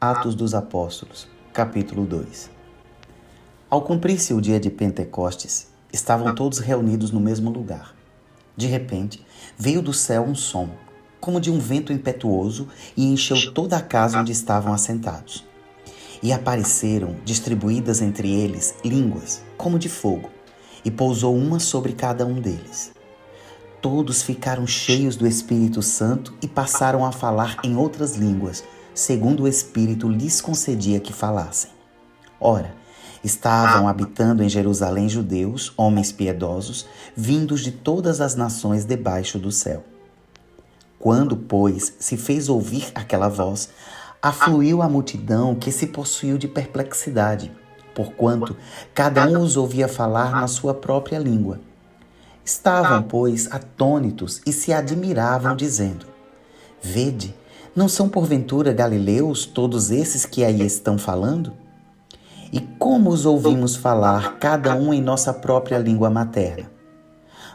Atos dos Apóstolos, capítulo 2. Ao cumprir-se o dia de Pentecostes, estavam todos reunidos no mesmo lugar. De repente, veio do céu um som, como de um vento impetuoso, e encheu toda a casa onde estavam assentados. E apareceram, distribuídas entre eles, línguas, como de fogo, e pousou uma sobre cada um deles. Todos ficaram cheios do Espírito Santo e passaram a falar em outras línguas, segundo o Espírito lhes concedia que falassem. Ora, estavam habitando em Jerusalém judeus, homens piedosos, vindos de todas as nações debaixo do céu. Quando, pois, se fez ouvir aquela voz, afluiu a multidão que se possuiu de perplexidade, porquanto cada um os ouvia falar na sua própria língua. Estavam, pois, atônitos e se admiravam, dizendo: Vede, não são porventura galileus todos esses que aí estão falando? E como os ouvimos falar, cada um em nossa própria língua materna?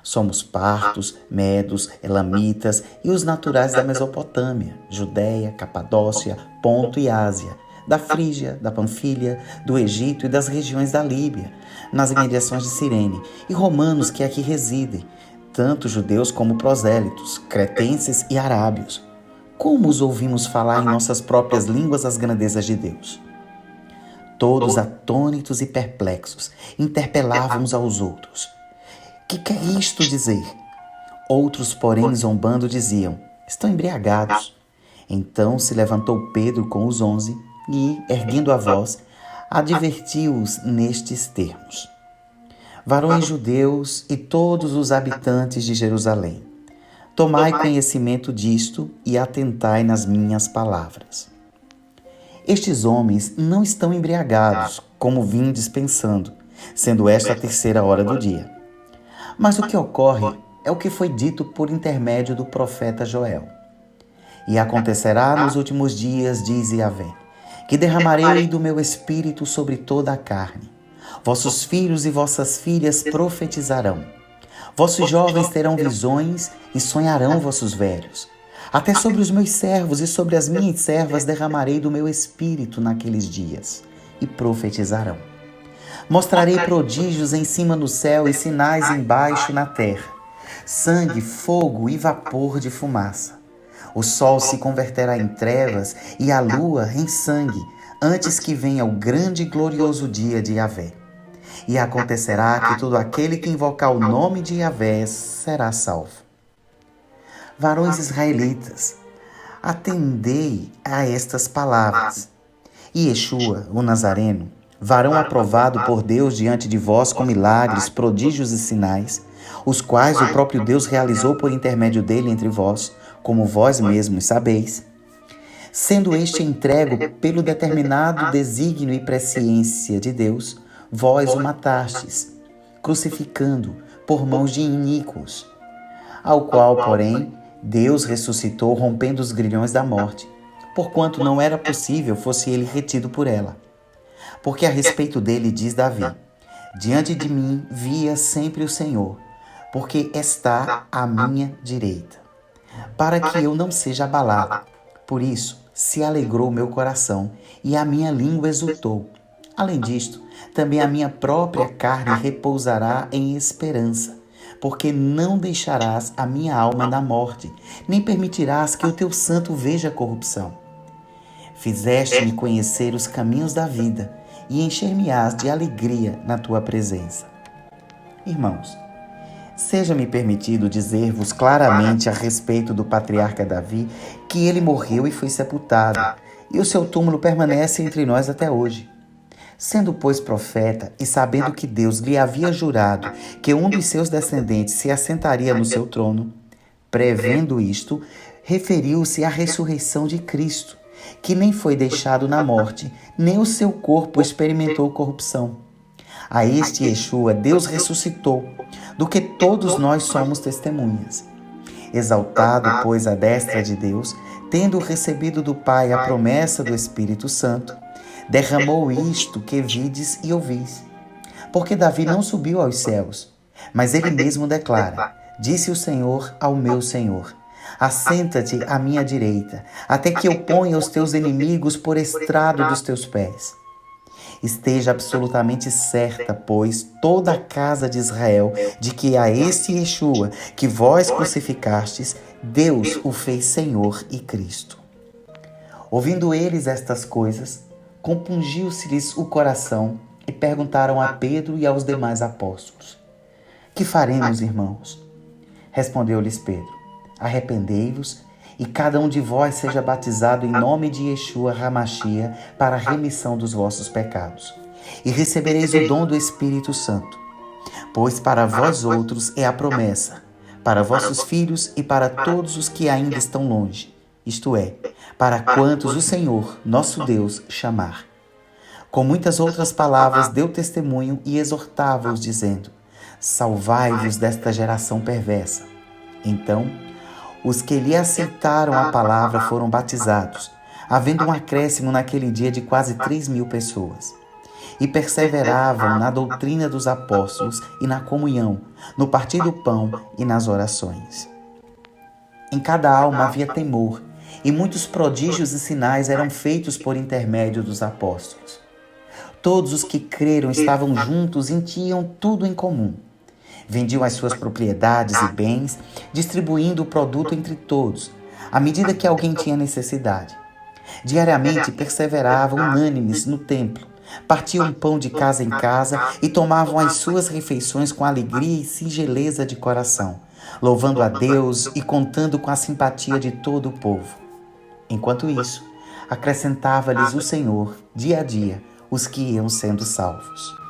Somos partos, medos, elamitas e os naturais da Mesopotâmia, Judéia, Capadócia, Ponto e Ásia, da Frígia, da Panfilha, do Egito e das regiões da Líbia, nas imediações de Cirene, e romanos que aqui residem, tanto judeus como prosélitos, cretenses e arábios. Como os ouvimos falar em nossas próprias línguas as grandezas de Deus? Todos atônitos e perplexos, interpelavam-uns aos outros: Que quer isto dizer? Outros, porém, zombando, diziam: Estão embriagados. Então se levantou Pedro com os 11 e, erguendo a voz, advertiu-os nestes termos: Varões judeus e todos os habitantes de Jerusalém, tomai conhecimento disto e atentai nas minhas palavras. Estes homens não estão embriagados, como vindes pensando, sendo esta a terceira hora do dia. Mas o que ocorre é o que foi dito por intermédio do profeta Joel. E acontecerá nos últimos dias, diz Yahvé, que derramarei do meu espírito sobre toda a carne. Vossos filhos e vossas filhas profetizarão. Vossos jovens terão visões e sonharão vossos velhos. Até sobre os meus servos e sobre as minhas servas derramarei do meu espírito naqueles dias, e profetizarão. Mostrarei prodígios em cima no céu e sinais embaixo na terra, sangue, fogo e vapor de fumaça. O sol se converterá em trevas e a lua em sangue, antes que venha o grande e glorioso dia de Yahvé. E acontecerá que todo aquele que invocar o nome de Yahvé será salvo. Varões israelitas, atendei a estas palavras. E Yeshua, o Nazareno, varão aprovado por Deus diante de vós com milagres, prodígios e sinais, os quais o próprio Deus realizou por intermédio dele entre vós, como vós mesmos sabeis, sendo este entregue pelo determinado desígnio e presciência de Deus, vós o matastes, crucificando por mãos de iníquos, ao qual, porém, Deus ressuscitou, rompendo os grilhões da morte, porquanto não era possível fosse ele retido por ela. Porque a respeito dele diz Davi: Diante de mim via sempre o Senhor, porque está à minha direita, para que eu não seja abalado. Por isso se alegrou meu coração, e a minha língua exultou. Além disto, também a minha própria carne repousará em esperança, porque não deixarás a minha alma na morte, nem permitirás que o teu santo veja corrupção. Fizeste-me conhecer os caminhos da vida, e encher-me-ás de alegria na tua presença. Irmãos, seja-me permitido dizer-vos claramente a respeito do patriarca Davi que ele morreu e foi sepultado, e o seu túmulo permanece entre nós até hoje. Sendo, pois, profeta, e sabendo que Deus lhe havia jurado que um dos seus descendentes se assentaria no seu trono, prevendo isto, referiu-se à ressurreição de Cristo, que nem foi deixado na morte, nem o seu corpo experimentou corrupção. A este Yeshua Deus ressuscitou, do que todos nós somos testemunhas. Exaltado, pois, à destra de Deus, tendo recebido do Pai a promessa do Espírito Santo, derramou isto que vides e ouvis. Porque Davi não subiu aos céus, mas ele mesmo declara: Disse o Senhor ao meu Senhor: Assenta-te à minha direita, até que eu ponha os teus inimigos por estrado dos teus pés. Esteja absolutamente certa, pois, toda a casa de Israel, de que a este Yeshua, que vós crucificastes, Deus o fez Senhor e Cristo. Ouvindo eles estas coisas, compungiu-se-lhes o coração e perguntaram a Pedro e aos demais apóstolos: Que faremos, irmãos? Respondeu-lhes Pedro: Arrependei-vos e cada um de vós seja batizado em nome de Yeshua HaMashiach para a remissão dos vossos pecados. E recebereis o dom do Espírito Santo. Pois para vós outros é a promessa, para vossos filhos e para todos os que ainda estão longe, isto é, para quantos o Senhor, nosso Deus, chamar. Com muitas outras palavras deu testemunho e exortava-os, dizendo: Salvai-vos desta geração perversa. Então, os que lhe aceitaram a palavra foram batizados, havendo um acréscimo naquele dia de quase 3.000 pessoas. E perseveravam na doutrina dos apóstolos e na comunhão, no partir do pão e nas orações. Em cada alma havia temor, e muitos prodígios e sinais eram feitos por intermédio dos apóstolos. Todos os que creram estavam juntos e tinham tudo em comum. Vendiam as suas propriedades e bens, distribuindo o produto entre todos, à medida que alguém tinha necessidade. Diariamente perseveravam unânimes no templo, partiam pão de casa em casa e tomavam as suas refeições com alegria e singeleza de coração, louvando a Deus e contando com a simpatia de todo o povo. Enquanto isso, acrescentava-lhes o Senhor, dia a dia, os que iam sendo salvos.